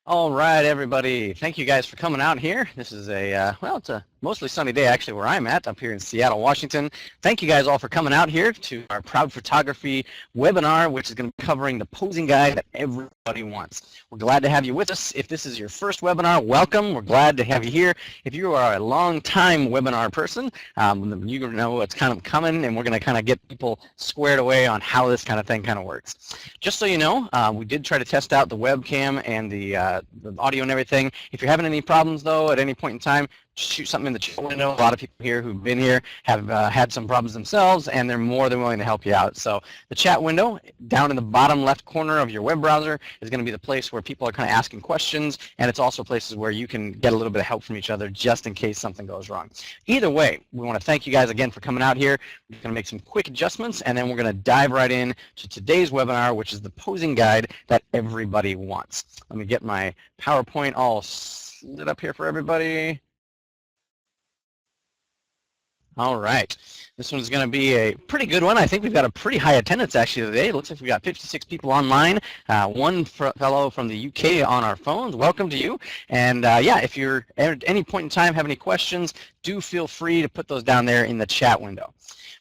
All right, everybody. Thank you guys for coming out here. This is it's a mostly sunny day actually where I'm at, up here in Seattle, Washington. Thank you guys all for coming out here to our Proud Photography webinar, which is going to be covering the posing guide that everybody wants. We're glad to have you with us. If this is your first webinar, welcome. We're glad to have you here. If you are a long-time webinar person, you know what's kind of coming, and we're going to kind of get people squared away on how this kind of thing kind of works. Just so you know, we did try to test out the webcam and the audio and everything. If you're having any problems, though, at any point in time, shoot something in the chat window. A lot of people here who've been here have had some problems themselves, and they're more than willing to help you out. So the chat window down in the bottom left corner of your web browser is going to be the place where people are kind of asking questions, and it's also places where you can get a little bit of help from each other just in case something goes wrong. Either way, we want to thank you guys again for coming out here. We're going to make some quick adjustments, and then we're going to dive right in to today's webinar, which is the posing guide that everybody wants. Let me get my PowerPoint all lit up here for everybody. All right, this one's going to be a pretty good one. I think we've got a pretty high attendance actually today. It looks like we've got 56 people online. One fellow from the UK on our phones. Welcome to you. And yeah, if you're at any point in time have any questions, do feel free to put those down there in the chat window.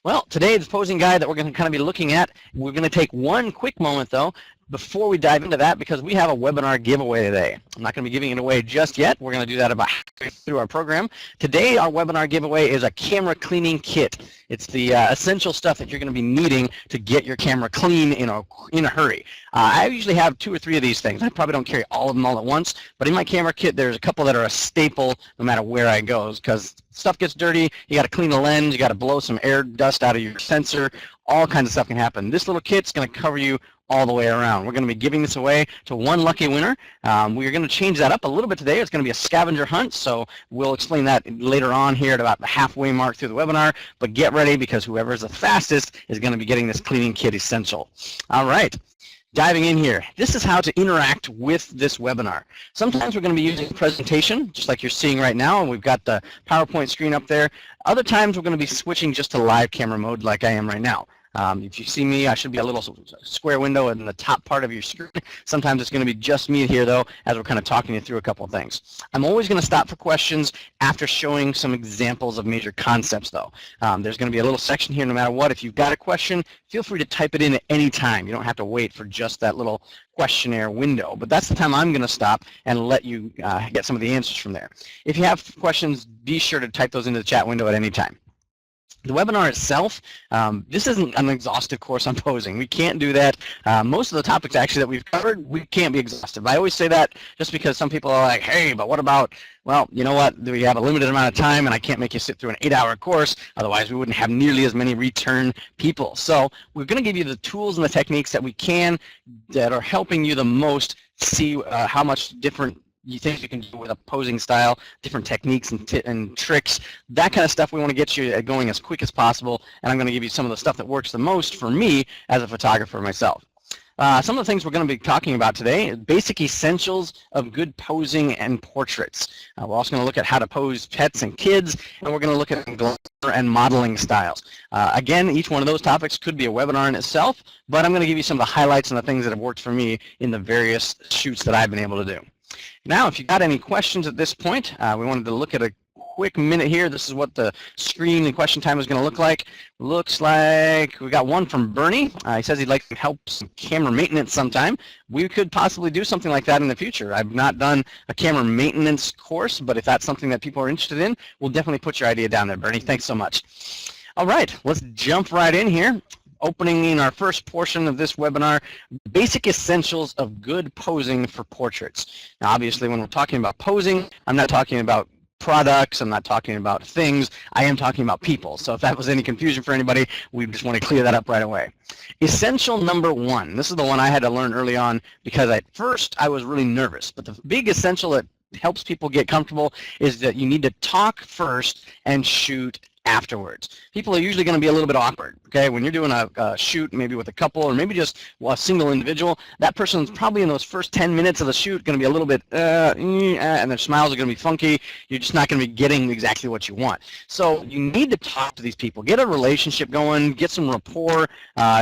Well, today the posing guide that we're going to kind of be looking at, we're going to take one quick moment though before we dive into that, because we have a webinar giveaway today. I'm not going to be giving it away just yet. We're going to do that about halfway through our program. Today, our webinar giveaway is a camera cleaning kit. It's the essential stuff that you're going to be needing to get your camera clean in a hurry. I usually have 2 or 3 of these things. I probably don't carry all of them all at once, but in my camera kit, there's a couple that are a staple no matter where I go, because stuff gets dirty, you got to clean the lens, you got to blow some air dust out of your sensor, all kinds of stuff can happen. This little kit's going to cover you all the way around. We're going to be giving this away to one lucky winner. We're going to change that up a little bit today. It's going to be a scavenger hunt, so we'll explain that later on here at about the halfway mark through the webinar, but get ready because whoever is the fastest is going to be getting this cleaning kit essential. All right. Diving in here, this is how to interact with this webinar. Sometimes we're going to be using a presentation, just like you're seeing right now, and we've got the PowerPoint screen up there. Other times we're going to be switching just to live camera mode like I am right now. If you see me, I should be a little square window in the top part of your screen. Sometimes it's going to be just me here, though, as we're kind of talking you through a couple of things. I'm always going to stop for questions after showing some examples of major concepts, though. There's going to be a little section here no matter what. If you've got a question, feel free to type it in at any time. You don't have to wait for just that little questionnaire window, but that's the time I'm going to stop and let you get some of the answers from there. If you have questions, be sure to type those into the chat window at any time. The webinar itself, this isn't an exhaustive course on posing. We can't do that. Most of the topics actually that we've covered, we can't be exhaustive. I always say that just because some people are like, hey, but what about, well, you know what, we have a limited amount of time and I can't make you sit through an 8-hour course, otherwise we wouldn't have nearly as many return people. So we're going to give you the tools and the techniques that we can that are helping you the most see how much different you think you can do with a posing style, different techniques and tricks, that kind of stuff. We want to get you going as quick as possible, and I'm going to give you some of the stuff that works the most for me as a photographer myself. Some of the things we're going to be talking about today, basic essentials of good posing and portraits. We're also going to look at how to pose pets and kids, and we're going to look at glamour and modeling styles. Again, each one of those topics could be a webinar in itself, but I'm going to give you some of the highlights and the things that have worked for me in the various shoots that I've been able to do. Now, if you've got any questions at this point, we wanted to look at a quick minute here. This is what the screen and question time is going to look like. Looks like we got one from Bernie. He says he'd like to help some camera maintenance sometime. We could possibly do something like that in the future. I've not done a camera maintenance course, but if that's something that people are interested in, we'll definitely put your idea down there, Bernie. Thanks so much. All right, let's jump right in here. Opening in our first portion of this webinar, basic essentials of good posing for portraits. Now, obviously, when we're talking about posing, I'm not talking about products, I'm not talking about things, I am talking about people. So if that was any confusion for anybody, we just want to clear that up right away. Essential number 1, this is the one I had to learn early on because at first I was really nervous, but the big essential that helps people get comfortable is that you need to talk first and shoot afterwards. People are usually going to be a little bit awkward, okay? When you're doing a shoot, maybe with a couple or maybe just a single individual, that person's probably in those first 10 minutes of the shoot going to be a little bit, and their smiles are going to be funky. You're just not going to be getting exactly what you want. So you need to talk to these people, get a relationship going, get some rapport.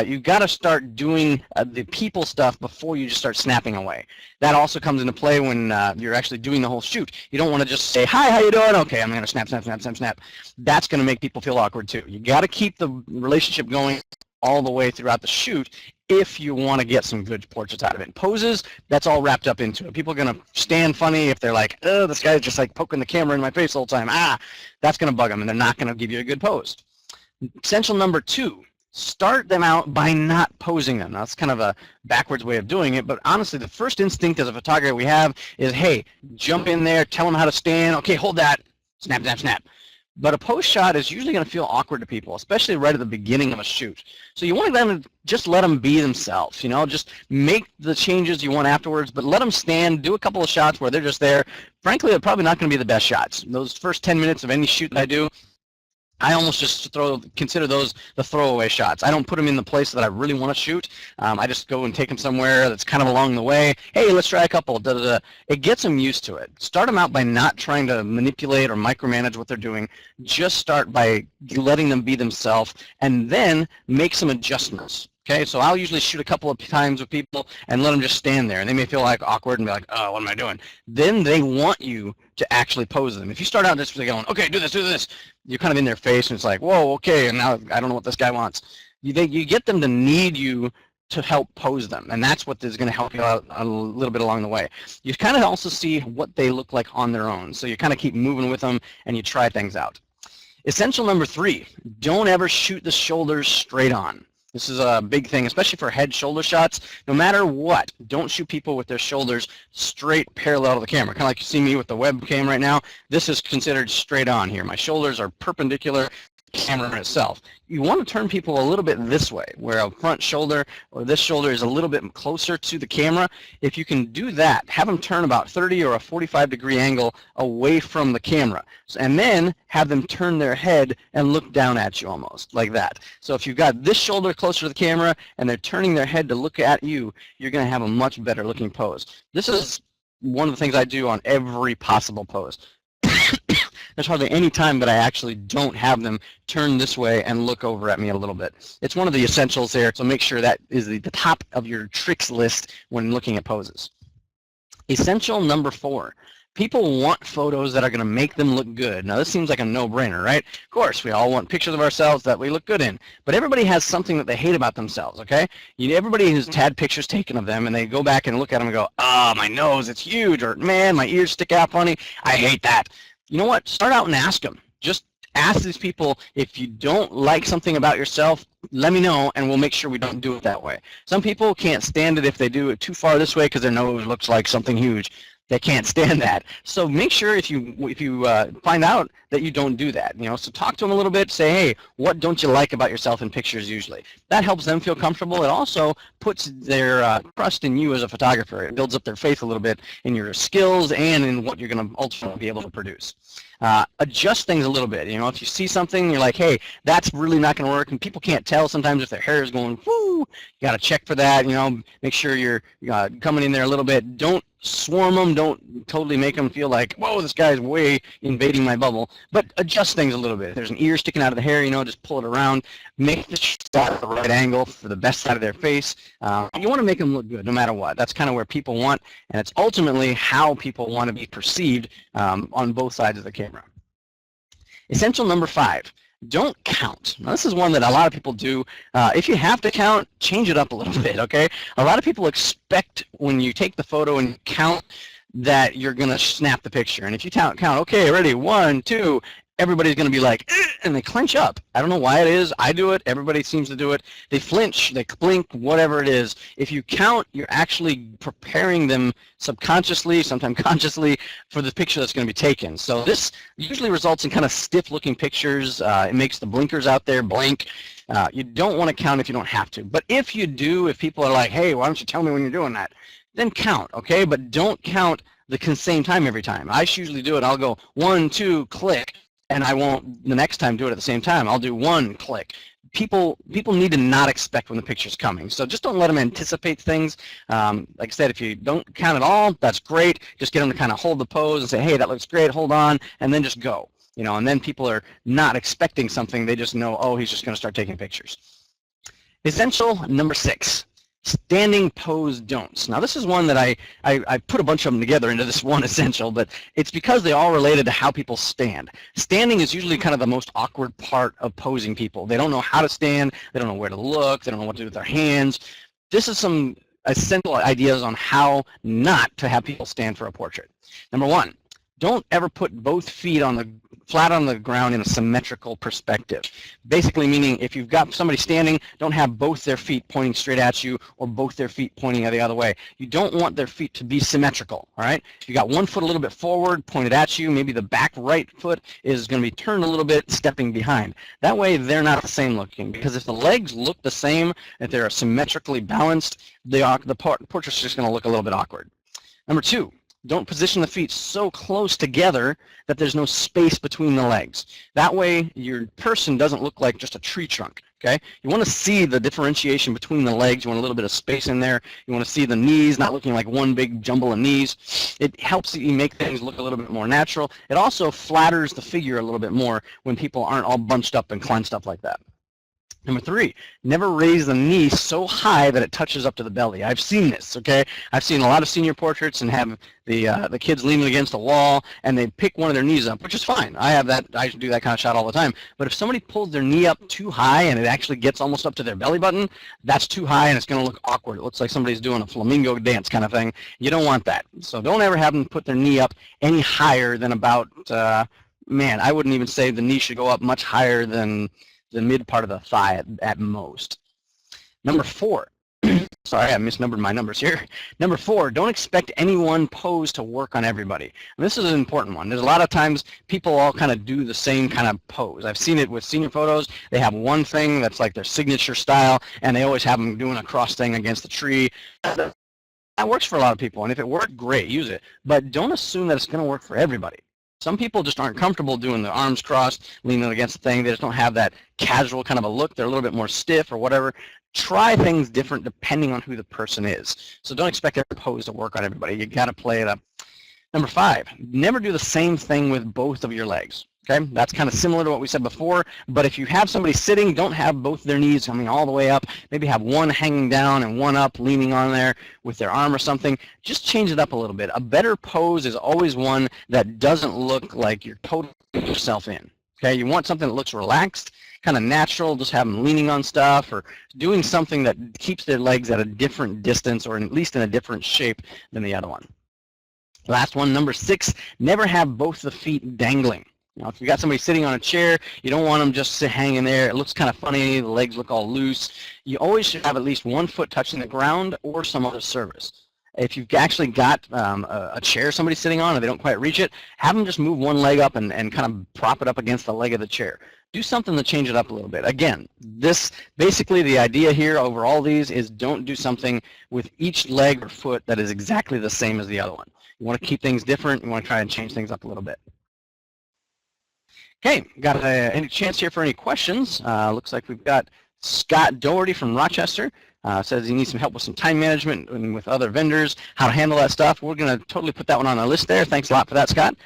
You've got to start doing the people stuff before you just start snapping away. That also comes into play when you're actually doing the whole shoot. You don't want to just say, hi, how you doing? Okay, I'm going to snap, snap, snap, snap, snap. That's going to make people feel awkward too. You got to keep the relationship going all the way throughout the shoot if you want to get some good portraits out of it. Poses, that's all wrapped up into it. People are going to stand funny if they're like, oh, this guy's just like poking the camera in my face all the time. That's going to bug them, and they're not going to give you a good pose. Essential number 2. Start them out by not posing them. Now, that's kind of a backwards way of doing it, but honestly, the first instinct as a photographer we have is, hey, jump in there, tell them how to stand, okay, hold that, snap, snap, snap. But a post shot is usually going to feel awkward to people, especially right at the beginning of a shoot. So you want them to just let them be themselves, you know, just make the changes you want afterwards, but let them stand, do a couple of shots where they're just there. Frankly, they're probably not going to be the best shots. Those first 10 minutes of any shoot that I do, I almost just consider those the throwaway shots. I don't put them in the place that I really want to shoot. I just go and take them somewhere that's kind of along the way. Hey, let's try a couple. Da, da, da. It gets them used to it. Start them out by not trying to manipulate or micromanage what they're doing. Just start by letting them be themselves, and then make some adjustments. Okay, so I'll usually shoot a couple of times with people and let them just stand there, and they may feel like awkward and be like, oh, what am I doing? Then they want you to actually pose them. If you start out just going, okay, do this, you're kind of in their face, and it's like, whoa, okay, and now I don't know what this guy wants. You get them to need you to help pose them, and that's what is going to help you out a little bit along the way. You kind of also see what they look like on their own, so you kind of keep moving with them, and you try things out. Essential number 3, don't ever shoot the shoulders straight on. This is a big thing, especially for head shoulder shots. No matter what, don't shoot people with their shoulders straight parallel to the camera. Kind of like you see me with the webcam right now. This is considered straight on here. My shoulders are perpendicular to the camera itself. You want to turn people a little bit this way, where a front shoulder or this shoulder is a little bit closer to the camera. If you can do that, have them turn about 30 or a 45-degree angle away from the camera, and then have them turn their head and look down at you almost like that. So if you've got this shoulder closer to the camera and they're turning their head to look at you, you're going to have a much better looking pose. This is one of the things I do on every possible pose. There's hardly any time that I actually don't have them turn this way and look over at me a little bit. It's one of the essentials there, so make sure that is the top of your tricks list when looking at poses. Essential number 4. People want photos that are going to make them look good. Now, this seems like a no-brainer, right? Of course, we all want pictures of ourselves that we look good in, but everybody has something that they hate about themselves, okay? Everybody has had pictures taken of them, and they go back and look at them and go, oh, my nose, it's huge, or man, my ears stick out funny. I hate that. You know what? Start out and ask them. Just ask these people, if you don't like something about yourself, let me know, and we'll make sure we don't do it that way. Some people can't stand it if they do it too far this way because their nose looks like something huge. They can't stand that. So make sure if you find out that you don't do that, you know, so talk to them a little bit, say, hey, what don't you like about yourself in pictures usually? That helps them feel comfortable. It also puts their trust in you as a photographer. It builds up their faith a little bit in your skills and in what you're going to ultimately be able to produce. Adjust things a little bit. You know, if you see something, you're like, hey, that's really not going to work, and people can't tell sometimes if their hair is going, whoo, you got to check for that, you know, make sure you're coming in there a little bit. Don't swarm them, don't totally make them feel like, whoa, this guy's way invading my bubble, but adjust things a little bit. If there's an ear sticking out of the hair, you know, just pull it around, make the shot at the right angle for the best side of their face. You want to make them look good no matter what. That's kind of where people want, and it's ultimately how people want to be perceived on both sides of the camera. Essential number 5. Don't count. Now, this is one that a lot of people do. If you have to count, change it up a little bit, okay? A lot of people expect when you take the photo and count that you're going to snap the picture. And if you count, okay, ready, 1, 2, everybody's going to be like, and they clench up. I don't know why it is. I do it. Everybody seems to do it. They flinch, they blink, whatever it is. If you count, you're actually preparing them subconsciously, sometimes consciously, for the picture that's going to be taken. So this usually results in kind of stiff-looking pictures. It makes the blinkers out there blank. You don't want to count if you don't have to. But if you do, if people are like, hey, why don't you tell me when you're doing that? Then count, okay? But don't count the same time every time. I usually do it. I'll go 1, 2, click. and I won't the next time do it at the same time. I'll do one click. People need to not expect when the picture's coming. So just don't let them anticipate things. Like I said, if you don't count at all, that's great. Just get them to kind of hold the pose and say, hey, that looks great, hold on, and then just go. And then people are not expecting something. They just know, oh, he's just going to start taking pictures. Essential number 6. Standing pose don'ts. Now this is one that I put a bunch of them together into this one essential, but it's because they all related to how people stand. Standing is usually kind of the most awkward part of posing people. They don't know how to stand, they don't know where to look, they don't know what to do with their hands. This is some essential ideas on how not to have people stand for a portrait. Number 1, don't ever put both feet flat on the ground in a symmetrical perspective. Basically meaning if you've got somebody standing, don't have both their feet pointing straight at you or both their feet pointing the other way. You don't want their feet to be symmetrical, all right? You got one foot a little bit forward, pointed at you, maybe the back right foot is going to be turned a little bit, stepping behind. That way they're not the same looking, because if the legs look the same, if they're symmetrically balanced, the portrait's just going to look a little bit awkward. Number 2, don't position the feet so close together that there's no space between the legs. That way your person doesn't look like just a tree trunk, okay? You want to see the differentiation between the legs. You want a little bit of space in there. You want to see the knees not looking like one big jumble of knees. It helps you make things look a little bit more natural. It also flatters the figure a little bit more when people aren't all bunched up and clenched up like that. Number 3, never raise the knee so high that it touches up to the belly. I've seen this, okay? I've seen a lot of senior portraits and have the kids leaning against a wall and they pick one of their knees up, which is fine. I do that kind of shot all the time. But if somebody pulls their knee up too high and it actually gets almost up to their belly button, that's too high and it's going to look awkward. It looks like somebody's doing a flamingo dance kind of thing. You don't want that. So don't ever have them put their knee up any higher than about, I wouldn't even say the knee should go up much higher than the mid part of the thigh at most. Number 4, sorry, I misnumbered my numbers here. Number 4, don't expect any one pose to work on everybody. And this is an important one. There's a lot of times people all kind of do the same kind of pose. I've seen it with senior photos. They have one thing that's like their signature style, and they always have them doing a cross thing against the tree. That works for a lot of people, and if it worked, great, use it. But don't assume that it's going to work for everybody. Some people just aren't comfortable doing the arms crossed, leaning against the thing. They just don't have that casual kind of a look. They're a little bit more stiff or whatever. Try things different depending on who the person is. So don't expect every pose to work on everybody. You got to play it up. Number 5, never do the same thing with both of your legs. Okay, that's kind of similar to what we said before, but if you have somebody sitting, don't have both their knees coming all the way up. Maybe have one hanging down and one up, leaning on there with their arm or something. Just change it up a little bit. A better pose is always one that doesn't look like you're totally yourself in. Okay, you want something that looks relaxed, kind of natural, just have them leaning on stuff or doing something that keeps their legs at a different distance or at least in a different shape than the other one. Last one, number 6, never have both the feet dangling. Now, if you got somebody sitting on a chair, you don't want them just hanging there. It looks kind of funny. The legs look all loose. You always should have at least one foot touching the ground or some other surface. If you've actually got a chair somebody's sitting on and they don't quite reach it, have them just move one leg up and kind of prop it up against the leg of the chair. Do something to change it up a little bit. Again, basically the idea here over all these is don't do something with each leg or foot that is exactly the same as the other one. You want to keep things different. You want to try and change things up a little bit. Okay, got any chance here for any questions? Looks like we've got Scott Doherty from Rochester. Says he needs some help with some time management and with other vendors, how to handle that stuff. We're going to totally put that one on the list there. Thanks a lot for that, Scott.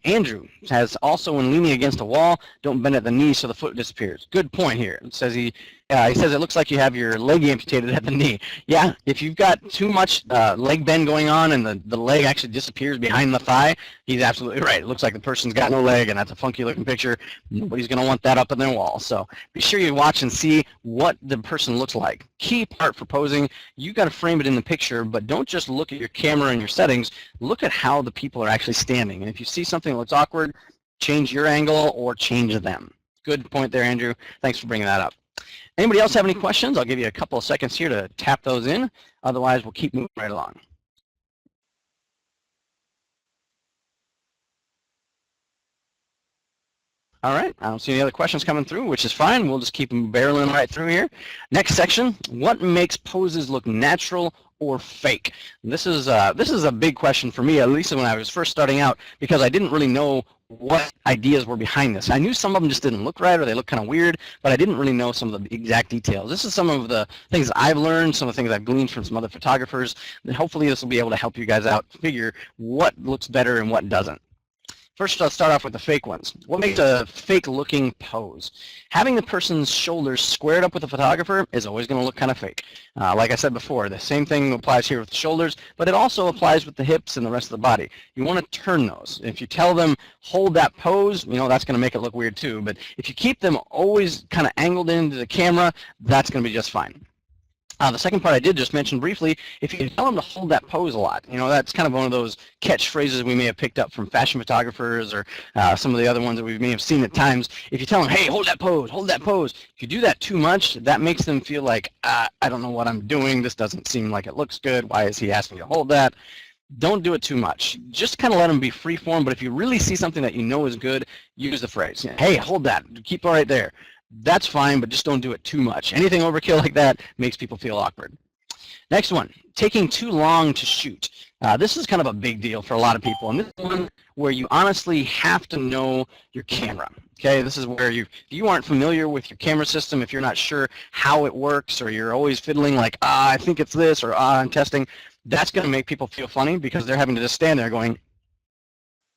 Andrew has also, when leaning against a wall, don't bend at the knee so the foot disappears. Good point here. It says he says it looks like you have your leg amputated at the knee. Yeah, if you've got too much leg bend going on and the leg actually disappears behind the thigh, he's absolutely right. It looks like the person's got no leg, and that's a funky looking picture. Nobody's going to want that up on their wall. So be sure you watch and see what the person looks like. Key part for posing, you got to frame it in the picture, but don't just look at your camera and your settings. Look at how the people are actually standing. And if you see something that looks awkward, change your angle or change them. Good point there, Andrew. Thanks for bringing that up. Anybody else have any questions? I'll give you a couple of seconds here to tap those in. Otherwise, we'll keep moving right along. All right, I don't see any other questions coming through, which is fine. We'll just keep them barreling right through here. Next section, what makes poses look natural or fake? This is a big question for me, at least when I was first starting out, because I didn't really know what ideas were behind this. I knew some of them just didn't look right or they look kind of weird, but I didn't really know some of the exact details. This is some of the things I've learned, some of the things I've gleaned from some other photographers, and hopefully this will be able to help you guys out figure what looks better and what doesn't. First, let's start off with the fake ones. What makes a fake-looking pose? Having the person's shoulders squared up with the photographer is always going to look kind of fake. Like I said before, the same thing applies here with the shoulders, but it also applies with the hips and the rest of the body. You want to turn those. If you tell them, hold that pose, that's going to make it look weird too, but if you keep them always kind of angled into the camera, that's going to be just fine. The second part I did just mention briefly, if you tell them to hold that pose a lot, that's kind of one of those catchphrases we may have picked up from fashion photographers or some of the other ones that we may have seen at times. If you tell them, hey, hold that pose, if you do that too much, that makes them feel like, I don't know what I'm doing, this doesn't seem like it looks good, why is he asking me to hold that? Don't do it too much. Just kind of let them be free form, but if you really see something that you know is good, use the phrase, hey, hold that, keep it right there. That's fine, but just don't do it too much. Anything overkill like that makes people feel awkward. Next one, taking too long to shoot. This is kind of a big deal for a lot of people, and this is one where you honestly have to know your camera. Okay, this is where if you aren't familiar with your camera system, if you're not sure how it works, or you're always fiddling like, I think it's this, or I'm testing, that's going to make people feel funny because they're having to just stand there going,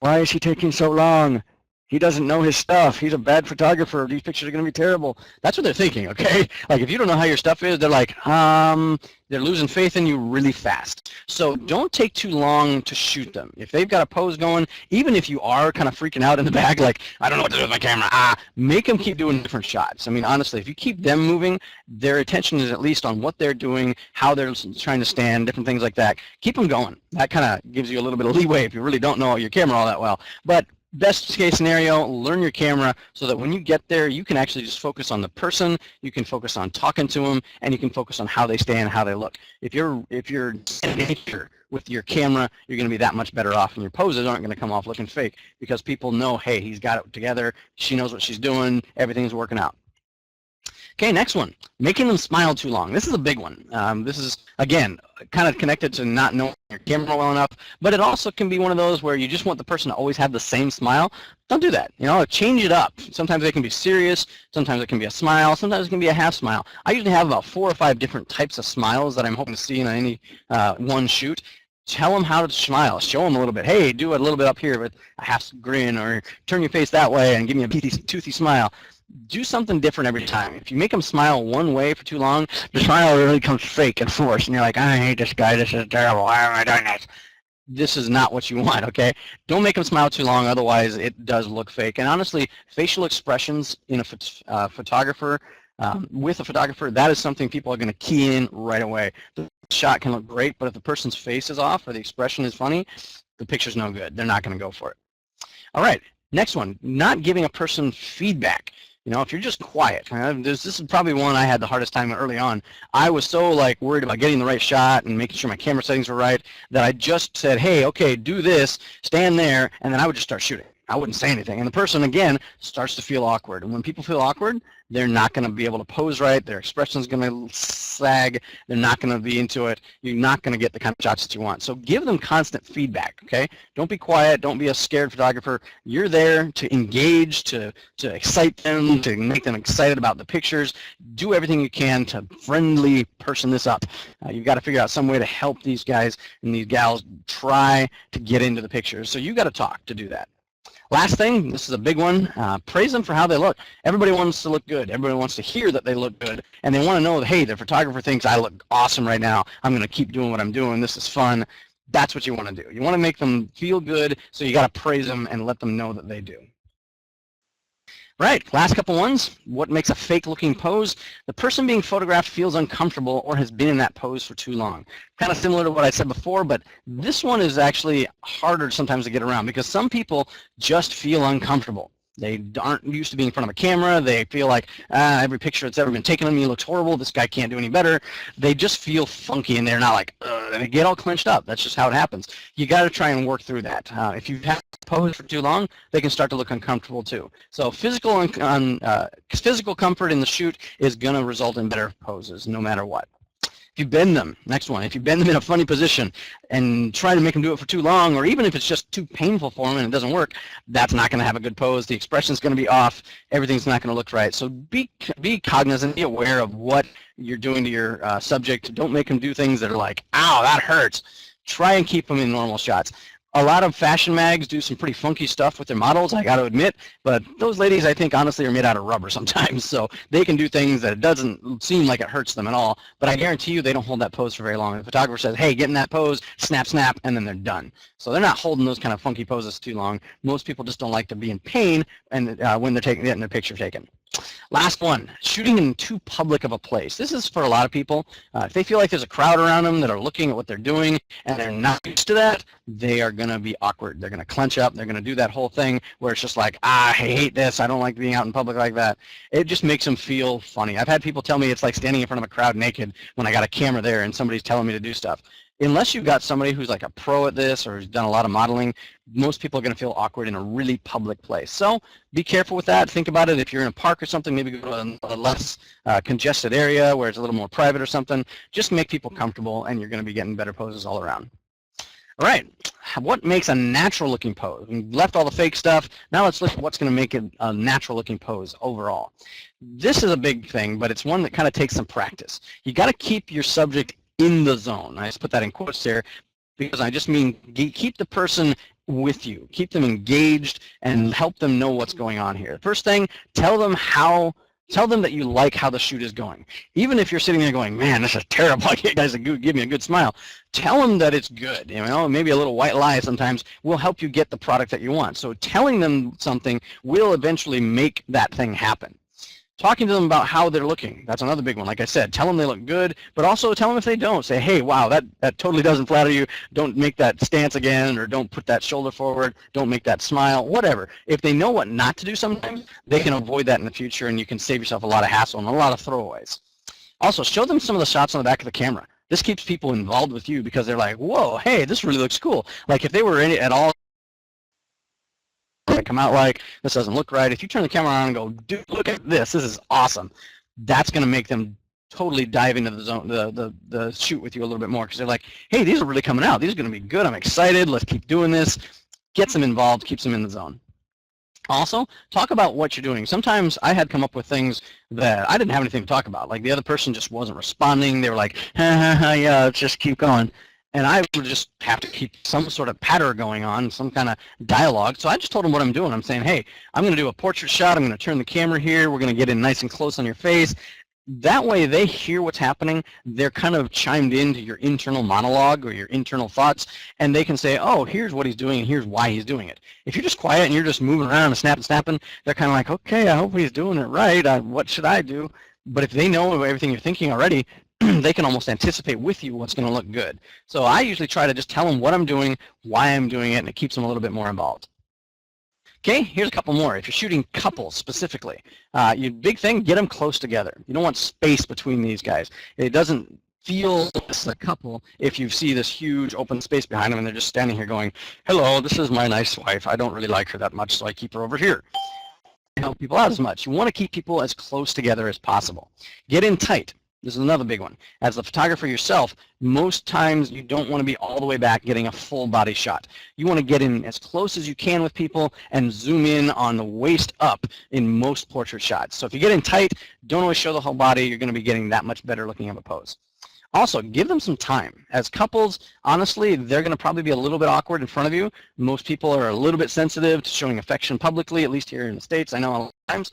why is he taking so long? He doesn't know his stuff. He's a bad photographer. These pictures are going to be terrible. That's what they're thinking, okay? Like, if you don't know how your stuff is, they're like, they're losing faith in you really fast. So don't take too long to shoot them. If they've got a pose going, even if you are kind of freaking out in the back, like, I don't know what to do with my camera, make them keep doing different shots. I mean, honestly, if you keep them moving, their attention is at least on what they're doing, how they're trying to stand, different things like that. Keep them going. That kind of gives you a little bit of leeway if you really don't know your camera all that well. But best case scenario, learn your camera so that when you get there, you can actually just focus on the person, you can focus on talking to them, and you can focus on how they stand, how they look. If you're in nature with your camera, you're going to be that much better off, and your poses aren't going to come off looking fake because people know, hey, he's got it together, she knows what she's doing, everything's working out. Okay, next one, making them smile too long. This is a big one. This is, again, kind of connected to not knowing your camera well enough, but it also can be one of those where you just want the person to always have the same smile. Don't do that. Change it up. Sometimes they can be serious, sometimes it can be a smile, sometimes it can be a half smile. I usually have about 4 or 5 different types of smiles that I'm hoping to see in any one shoot. Tell them how to smile. Show them a little bit. Hey, do it a little bit up here with a half grin, or turn your face that way and give me a toothy smile. Do something different every time. If you make them smile one way for too long, the smile really comes fake and forced, and you're like, I hate this guy, this is terrible, why am I doing this? This is not what you want, okay? Don't make them smile too long, otherwise it does look fake. And honestly, facial expressions in a photographer, with a photographer, that is something people are going to key in right away. The shot can look great, but if the person's face is off or the expression is funny, the picture's no good. They're not going to go for it. All right, next one, not giving a person feedback. If you're just quiet, this is probably one I had the hardest time early on. I was so worried about getting the right shot and making sure my camera settings were right that I just said, hey, okay, do this, stand there, and then I would just start shooting. I wouldn't say anything. And the person, again, starts to feel awkward. And when people feel awkward, they're not going to be able to pose right. Their expression's going to sag. They're not going to be into it. You're not going to get the kind of shots that you want. So give them constant feedback, okay? Don't be quiet. Don't be a scared photographer. You're there to engage, to excite them, to make them excited about the pictures. Do everything you can to friendly person this up. You've got to figure out some way to help these guys and these gals try to get into the pictures. So you've got to talk to do that. Last thing, this is a big one, praise them for how they look. Everybody wants to look good. Everybody wants to hear that they look good, and they want to know that, hey, the photographer thinks I look awesome right now. I'm going to keep doing what I'm doing. This is fun. That's what you want to do. You want to make them feel good, so you got to praise them and let them know that they do. Right, last couple ones. What makes a fake-looking pose? The person being photographed feels uncomfortable or has been in that pose for too long. Kind of similar to what I said before, but this one is actually harder sometimes to get around because some people just feel uncomfortable. They aren't used to being in front of a camera. They feel like every picture that's ever been taken of me looks horrible. This guy can't do any better. They just feel funky, and they're not like, and they get all clenched up. That's just how it happens. You got to try and work through that. If you've had to pose for too long, they can start to look uncomfortable too. So physical comfort in the shoot is going to result in better poses no matter what. If you bend them, next one, if you bend them in a funny position and try to make them do it for too long, or even if it's just too painful for them and it doesn't work, that's not going to have a good pose. The expression's going to be off. Everything's not going to look right. So be cognizant, be aware of what you're doing to your subject. Don't make them do things that are like, ow, that hurts. Try and keep them in normal shots. A lot of fashion mags do some pretty funky stuff with their models, I got to admit, but those ladies, I think, honestly, are made out of rubber sometimes, so they can do things that it doesn't seem like it hurts them at all, but I guarantee you they don't hold that pose for very long. The photographer says, hey, get in that pose, snap, snap, and then they're done. So they're not holding those kind of funky poses too long. Most people just don't like to be in pain and when they're getting their picture taken. Last one, shooting in too public of a place. This is for a lot of people. If they feel like there's a crowd around them that are looking at what they're doing and they're not used to that, they are going to be awkward. They're going to clench up. They're going to do that whole thing where it's just like, I hate this. I don't like being out in public like that. It just makes them feel funny. I've had people tell me it's like standing in front of a crowd naked when I got a camera there and somebody's telling me to do stuff. Unless you've got somebody who's like a pro at this or has done a lot of modeling, most people are going to feel awkward in a really public place. So be careful with that. Think about it. If you're in a park or something, maybe go to a less congested area where it's a little more private or something. Just make people comfortable, and you're going to be getting better poses all around. All right, what makes a natural looking pose? We left all the fake stuff. Now let's look at what's going to make it a natural looking pose overall. This is a big thing, but it's one that kind of takes some practice. You got to keep your subject in the zone. I just put that in quotes there because I just mean keep the person with you. Keep them engaged and help them know what's going on here. First thing, tell them that you like how the shoot is going. Even if you're sitting there going, man, this is terrible, I can't guys give me a good smile. Tell them that it's good. You know, maybe a little white lie sometimes will help you get the product that you want. So telling them something will eventually make that thing happen. Talking to them about how they're looking, that's another big one. Like I said, tell them they look good, but also tell them if they don't. Say, hey, wow, that totally doesn't flatter you. Don't make that stance again, or don't put that shoulder forward. Don't make that smile, whatever. If they know what not to do sometimes, they can avoid that in the future, and you can save yourself a lot of hassle and a lot of throwaways. Also, show them some of the shots on the back of the camera. This keeps people involved with you because they're like, whoa, hey, this really looks cool. Like if they were in it at all, come out like this doesn't look right. If you turn the camera on and go, dude, look at this is awesome, that's going to make them totally dive into the zone, the shoot with you a little bit more, because they're like, hey, these are really coming out, these are going to be good, I'm excited, let's keep doing this. Gets them involved, keeps them in the zone. Also, talk about what you're doing. Sometimes I had come up with things that I didn't have anything to talk about, like the other person just wasn't responding. They were like, yeah, let's just keep going. And I would just have to keep some sort of patter going on, some kind of dialogue. So I just told them what I'm doing. I'm saying, hey, I'm going to do a portrait shot. I'm going to turn the camera here. We're going to get in nice and close on your face. That way they hear what's happening. They're kind of chimed into your internal monologue or your internal thoughts, and they can say, oh, here's what he's doing and here's why he's doing it. If you're just quiet and you're just moving around and snapping, they're kind of like, okay, I hope he's doing it right. What should I do? But if they know everything you're thinking already, they can almost anticipate with you what's going to look good. So I usually try to just tell them what I'm doing, why I'm doing it, and it keeps them a little bit more involved. Okay, here's a couple more. If you're shooting couples specifically, your big thing, get them close together. You don't want space between these guys. It doesn't feel as a couple if you see this huge open space behind them and they're just standing here going, hello, this is my nice wife. I don't really like her that much, so I keep her over here. Help people out as much. You want to keep people as close together as possible. Get in tight. This is another big one. As the photographer yourself, most times you don't want to be all the way back getting a full body shot. You want to get in as close as you can with people and zoom in on the waist up in most portrait shots. So if you get in tight, don't always show the whole body. You're going to be getting that much better looking of a pose. Also, give them some time. As couples, honestly, they're going to probably be a little bit awkward in front of you. Most people are a little bit sensitive to showing affection publicly, at least here in the States. I know a lot of times.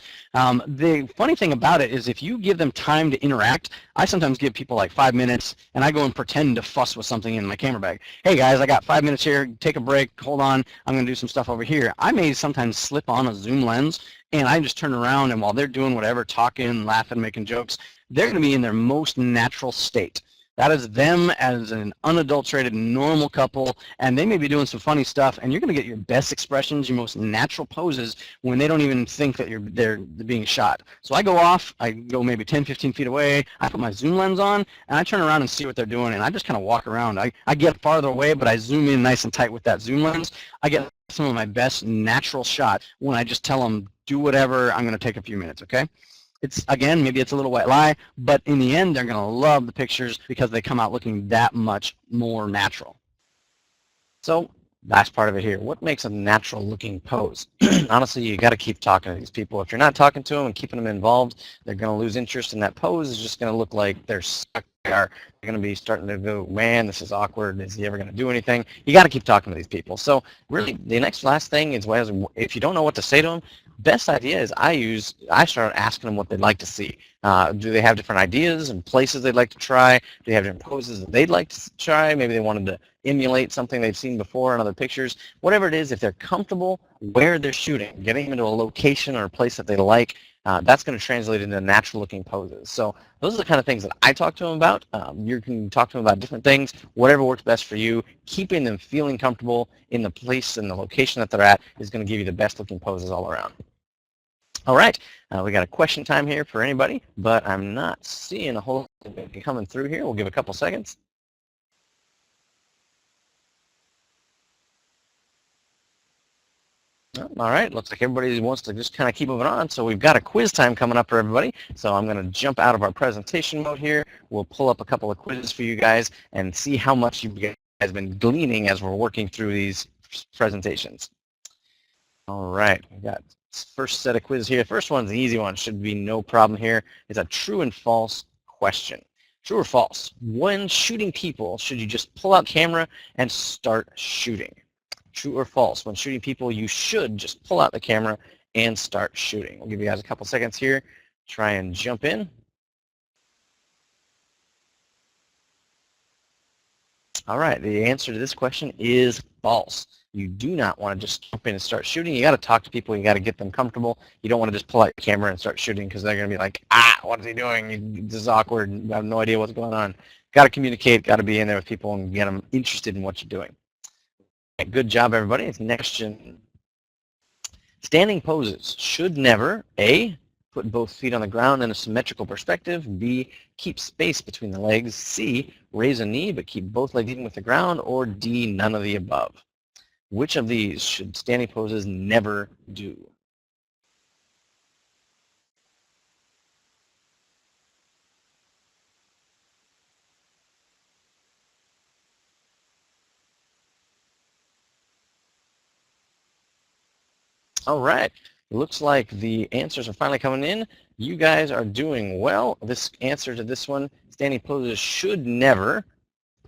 The funny thing about it is if you give them time to interact, I sometimes give people like 5 minutes, and I go and pretend to fuss with something in my camera bag. Hey, guys, I got 5 minutes here. Take a break. Hold on. I'm going to do some stuff over here. I may sometimes slip on a zoom lens, and I just turn around, and while they're doing whatever, talking, laughing, making jokes, they're going to be in their most natural state. That is them as an unadulterated, normal couple, and they may be doing some funny stuff, and you're going to get your best expressions, your most natural poses when they don't even think that they're being shot. So I go off, I go maybe 10, 15 feet away, I put my zoom lens on, and I turn around and see what they're doing, and I just kind of walk around. I get farther away, but I zoom in nice and tight with that zoom lens. I get some of my best natural shot when I just tell them, do whatever, I'm going to take a few minutes, okay? It's, again, maybe it's a little white lie, but in the end, they're going to love the pictures because they come out looking that much more natural. So, last part of it here. What makes a natural looking pose? Honestly, you got to keep talking to these people. If you're not talking to them and keeping them involved, they're going to lose interest in that pose. It's just going to look like they're stuck. They're going to be starting to go, man, this is awkward. Is he ever going to do anything? You got to keep talking to these people. So really, the last thing is, if you don't know what to say to them, best idea is I start asking them what they'd like to see. Do they have different ideas and places they'd like to try? Do they have different poses that they'd like to try? Maybe they wanted to emulate something they've seen before in other pictures. Whatever it is, if they're comfortable where they're shooting, getting them into a location or a place that they like, that's going to translate into natural looking poses. So those are the kind of things that I talk to them about. You can talk to them about different things, whatever works best for you. Keeping them feeling comfortable in the place and the location that they're at is going to give you the best looking poses all around. All right, we got a question time here for anybody, but I'm not seeing a whole lot coming through here. We'll give a couple seconds. All right, looks like everybody wants to just kind of keep moving on. So we've got a quiz time coming up for everybody. So I'm going to jump out of our presentation mode here. We'll pull up a couple of quizzes for you guys and see how much you guys have been gleaning as we're working through these presentations. All right, we got first set of quizzes here. First one's an easy one. Should be no problem here. It's a true and false question. True or false? When shooting people, should you just pull out camera and start shooting? True or false? When shooting people, you should just pull out the camera and start shooting. We'll give you guys a couple seconds here. Try and jump in. All right, the answer to this question is false. You do not want to just jump in and start shooting. You got to talk to people. You got to get them comfortable. You don't want to just pull out your camera and start shooting because they're going to be like, what is he doing? This is awkward. I have no idea what's going on. Got to communicate. Got to be in there with people and get them interested in what you're doing. Good job, everybody. It's next gen. Standing poses should never, A, put both feet on the ground in a symmetrical perspective, B, keep space between the legs, C, raise a knee but keep both legs even with the ground, or D, none of the above. Which of these should standing poses never do? All right, looks like the answers are finally coming in. You guys are doing well. This answer to this one, standing poses should never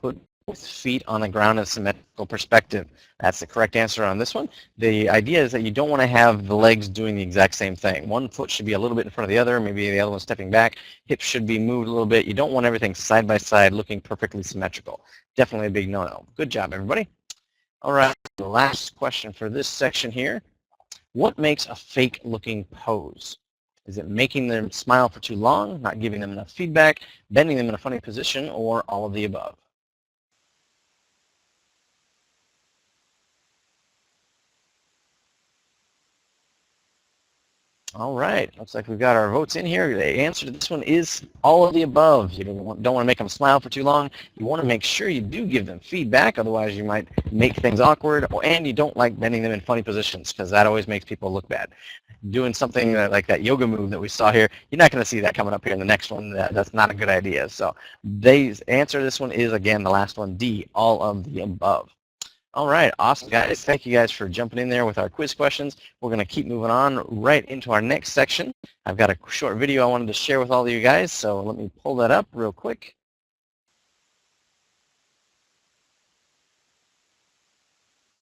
put both feet on the ground in a symmetrical perspective. That's the correct answer on this one. The idea is that you don't want to have the legs doing the exact same thing. One foot should be a little bit in front of the other, maybe the other one stepping back. Hips should be moved a little bit. You don't want everything side by side looking perfectly symmetrical. Definitely a big no-no. Good job, everybody. All right, the last question for this section here. What makes a fake-looking pose? Is it making them smile for too long, not giving them enough feedback, bending them in a funny position, or all of the above? All right, looks like we've got our votes in here. The answer to this one is all of the above. You don't want to make them smile for too long. You want to make sure you do give them feedback, otherwise you might make things awkward, and you don't like bending them in funny positions because that always makes people look bad. Doing something like that yoga move that we saw here, you're not going to see that coming up here in the next one. That's not a good idea. So the answer to this one is, again, the last one, D, all of the above. All right, awesome, guys. Thank you guys for jumping in there with our quiz questions. We're going to keep moving on right into our next section. I've got a short video I wanted to share with all of you guys, so let me pull that up real quick.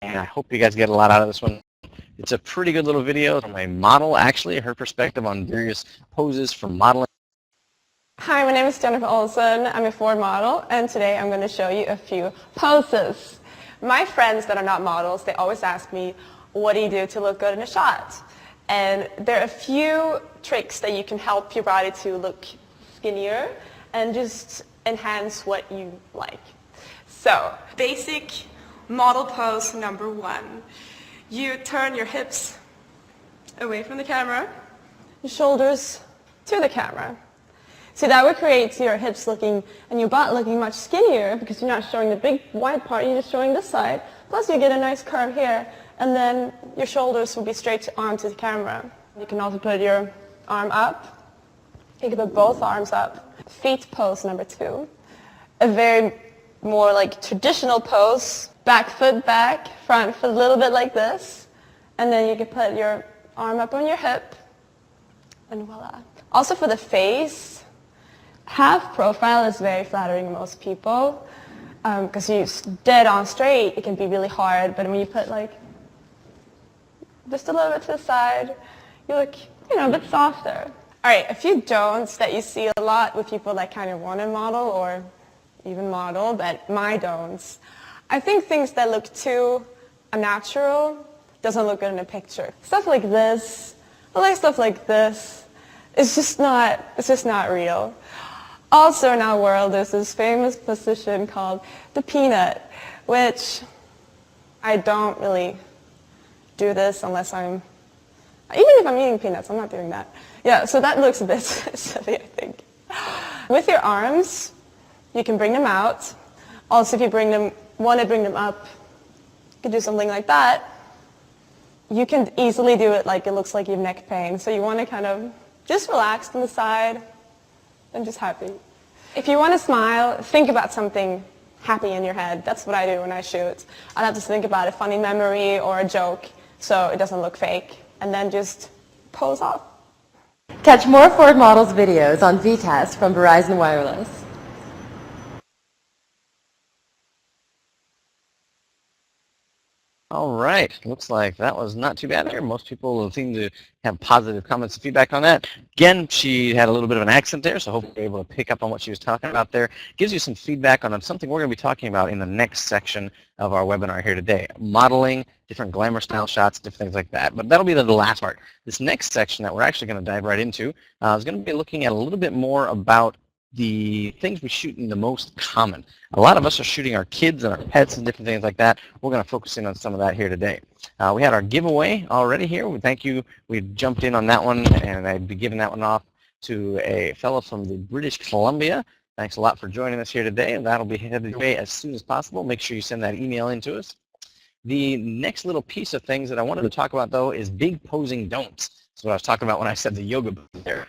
And I hope you guys get a lot out of this one. It's a pretty good little video from a model, actually, her perspective on various poses for modeling. Hi, my name is Jennifer Olsen. I'm a Ford model, and today I'm going to show you a few poses. My friends that are not models, they always ask me, what do you do to look good in a shot? And there are a few tricks that you can help your body to look skinnier and just enhance what you like. So, basic model pose number 1. You turn your hips away from the camera, your shoulders to the camera. So that would create your hips looking and your butt looking much skinnier because you're not showing the big wide part, you're just showing this side. Plus you get a nice curve here, and then your shoulders will be straight arm to the camera. You can also put your arm up. You can put both arms up. Feet pose number 2. A very more like traditional pose. Back foot back, front foot a little bit like this. And then you can put your arm up on your hip. And voila. Also for the face, half profile is very flattering to most people. Because you're dead on straight, it can be really hard. But when you put like just a little bit to the side, you look, a bit softer. All right, a few don'ts that you see a lot with people that kind of want to model or even model, but my don'ts. I think things that look too unnatural doesn't look good in a picture. Stuff like this, I like stuff like this. It's just not real. Also in our world, there's this famous position called the peanut, which I don't really do this unless even if I'm eating peanuts, I'm not doing that. Yeah, so that looks a bit silly, I think. With your arms, you can bring them out. Also, if you want to bring them up, you can do something like that. You can easily do it like it looks like you have neck pain. So you want to kind of just relax on the side and just happy. If you want to smile, think about something happy in your head. That's what I do when I shoot. I have to think about a funny memory or a joke so it doesn't look fake. And then just pose off. Catch more Ford Models videos on VCast from Verizon Wireless. All right, looks like that was not too bad there. Most people seem to have positive comments and feedback on that. Again, she had a little bit of an accent there, so hopefully you're able to pick up on what she was talking about there. Gives you some feedback on something we're going to be talking about in the next section of our webinar here today. Modeling, different glamour style shots, different things like that. But that'll be the last part. This next section that we're actually going to dive right into is going to be looking at a little bit more about the things we shoot in the most common. A lot of us are shooting our kids and our pets and different things like that. We're going to focus in on some of that here today. We had our giveaway already here. We thank you. We jumped in on that one, and I'd be giving that one off to a fellow from the British Columbia. Thanks a lot for joining us here today, and that'll be headed away as soon as possible. Make sure you send that email in to us. The next little piece of things that I wanted to talk about, though, is big posing don'ts. That's what I was talking about when I said the yoga booth there.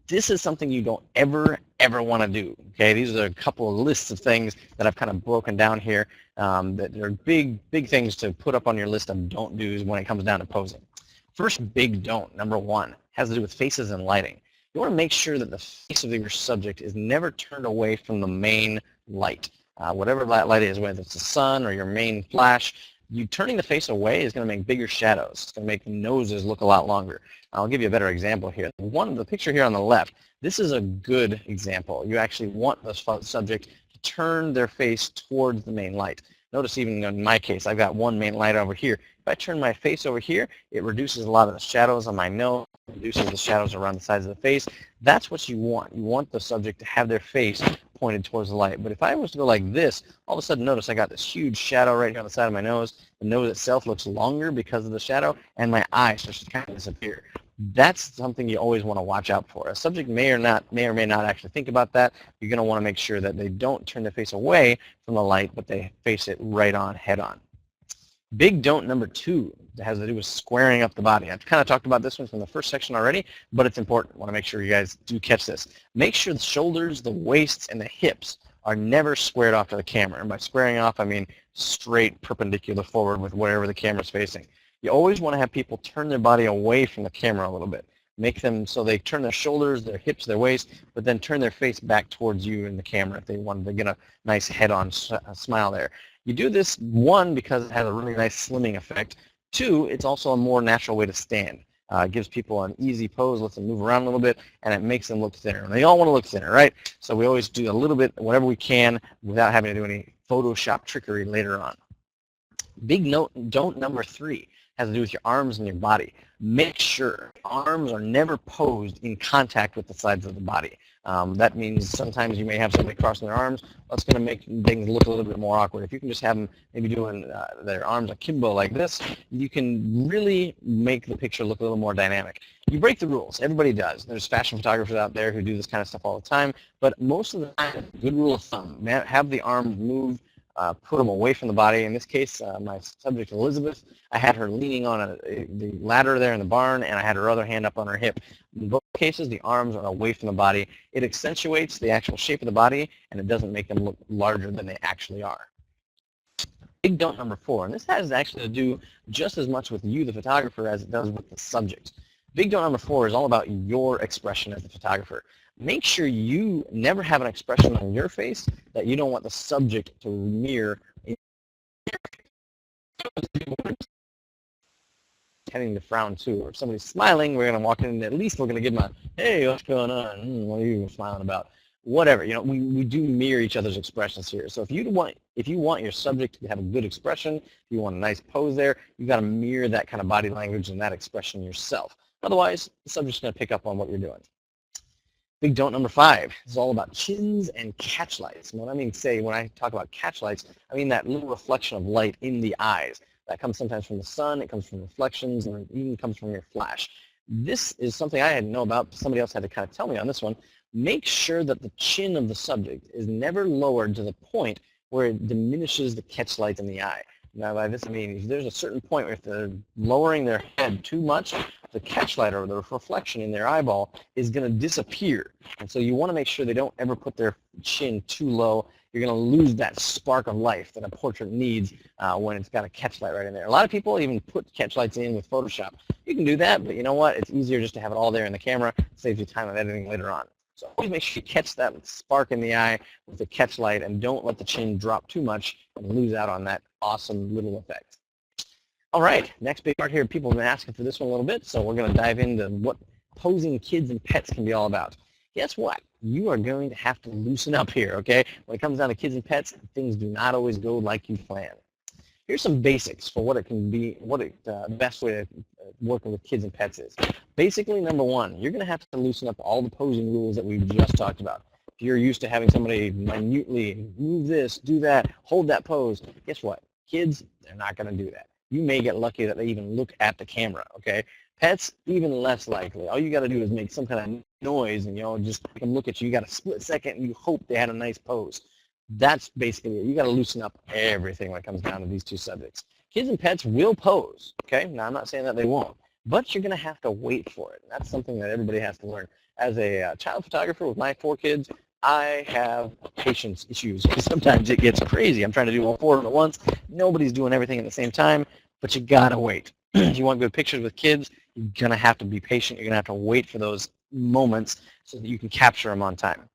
This is something you don't ever want to do. Okay, these are a couple of lists of things that I've kind of broken down here that are big things to put up on your list of don't do's when it comes down to posing. First big don't, number 1, has to do with faces and lighting. You want to make sure that the face of your subject is never turned away from the main light. Whatever that light is, whether it's the sun or your main flash, you turning the face away is going to make bigger shadows. It's going to make the noses look a lot longer. I'll give you a better example here. The picture here on the left, this is a good example. You actually want the subject to turn their face towards the main light. Notice even in my case, I've got one main light over here. If I turn my face over here, it reduces a lot of the shadows on my nose, reduces the shadows around the sides of the face. That's what you want. You want the subject to have their face pointed towards the light. But if I was to go like this, all of a sudden notice I got this huge shadow right here on the side of my nose. The nose itself looks longer because of the shadow, and my eye starts to kind of disappear. That's something you always want to watch out for. A subject may or may not actually think about that. You're going to want to make sure that they don't turn their face away from the light, but they face it right on, head on. Big don't number 2 has to do with squaring up the body. I've kind of talked about this one from the first section already, but it's important. I want to make sure you guys do catch this. Make sure the shoulders, the waists, and the hips are never squared off to the camera. And by squaring off, I mean straight perpendicular forward with wherever the camera's facing. You always want to have people turn their body away from the camera a little bit. Make them so they turn their shoulders, their hips, their waist, but then turn their face back towards you in the camera if they wanted to get a nice head-on smile there. You do this, 1, because it has a really nice slimming effect. 2, it's also a more natural way to stand. It gives people an easy pose, lets them move around a little bit, and it makes them look thinner. And they all want to look thinner, right? So we always do a little bit, whatever we can, without having to do any Photoshop trickery later on. Big don't number 3 has has to do with your arms and your body. Make sure arms are never posed in contact with the sides of the body. That means sometimes you may have somebody crossing their arms. That's going to make things look a little bit more awkward. If you can just have them maybe doing their arms akimbo like this, you can really make the picture look a little more dynamic. You break the rules. Everybody does. There's fashion photographers out there who do this kind of stuff all the time, but most of the time, good rule of thumb, have the arms move, put them away from the body. In this case, my subject, Elizabeth, I had her leaning on the ladder there in the barn, and I had her other hand up on her hip. In both cases, the arms are away from the body. It accentuates the actual shape of the body, and it doesn't make them look larger than they actually are. Big don't number 4, and this has actually to do just as much with you, the photographer, as it does with the subject. Big don't number 4 is all about your expression as the photographer. Make sure you never have an expression on your face that you don't want the subject to mirror in tending to frown too. Or if somebody's smiling, we're going to walk in and at least we're going to give them a, hey, what's going on? What are you smiling about? Whatever. You know, we do mirror each other's expressions here. So if you want your subject to have a good expression, if you want a nice pose there, you've got to mirror that kind of body language and that expression yourself. Otherwise, the subject's going to pick up on what you're doing. Big don't number 5 is all about chins and catch lights. And what I mean when I talk about catch lights, I mean that little reflection of light in the eyes. That comes sometimes from the sun, it comes from reflections, and it even comes from your flash. This is something I didn't know about. Somebody else had to kind of tell me on this one. Make sure that the chin of the subject is never lowered to the point where it diminishes the catch light in the eye. Now, by this I mean, if there's a certain point where if they're lowering their head too much, the catch light or the reflection in their eyeball is going to disappear. And so you want to make sure they don't ever put their chin too low. You're going to lose that spark of life that a portrait needs when it's got a catch light right in there. A lot of people even put catch lights in with Photoshop. You can do that, but you know what? It's easier just to have it all there in the camera. It saves you time of editing later on. So always make sure you catch that spark in the eye with the catch light and don't let the chin drop too much and lose out on that awesome little effect. All right, next big part here. People have been asking for this one a little bit, so we're going to dive into what posing kids and pets can be all about. Guess what? You are going to have to loosen up here, okay? When it comes down to kids and pets, things do not always go like you plan. Here's some basics for what it can be, what the best way to working with kids and pets is. Basically, number 1, you're going to have to loosen up all the posing rules that we've just talked about. If you're used to having somebody minutely move this, do that, hold that pose, guess what? Kids, they're not going to do that. You may get lucky that they even look at the camera, okay? Pets, even less likely. All you got to do is make some kind of noise and, just make them look at you. You got a split second and you hope they had a nice pose. That's basically it. You got to loosen up everything when it comes down to these two subjects. Kids and pets will pose, okay? Now, I'm not saying that they won't, but you're going to have to wait for it. That's something that everybody has to learn. As a child photographer with my 4 kids, I have patience issues because sometimes it gets crazy. I'm trying to do all 4 of them at once. Nobody's doing everything at the same time, but you got to wait. If you want good pictures with kids, you're going to have to be patient. You're going to have to wait for those moments so that you can capture them on time.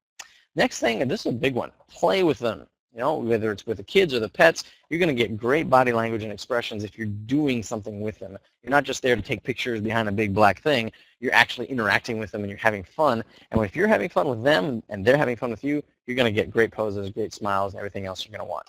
Next thing, and this is a big one, play with them. Whether it's with the kids or the pets, you're going to get great body language and expressions if you're doing something with them. You're not just there to take pictures behind a big black thing. You're actually interacting with them and you're having fun. And if you're having fun with them and they're having fun with you, you're going to get great poses, great smiles, and everything else you're going to want.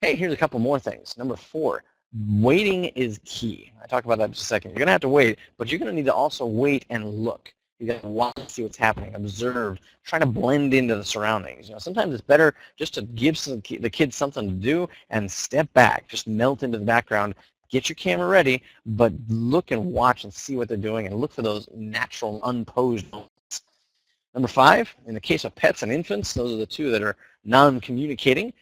Hey, here's a couple more things. Number 4, waiting is key. I talked about that in just a second. You're going to have to wait, but you're going to need to also wait and look. You got to watch, see what's happening, observe, try to blend into the surroundings. Sometimes it's better just to give the kids something to do and step back, just melt into the background, get your camera ready, but look and watch and see what they're doing and look for those natural, unposed moments. Number 5, in the case of pets and infants, those are the 2 that are non-communicating.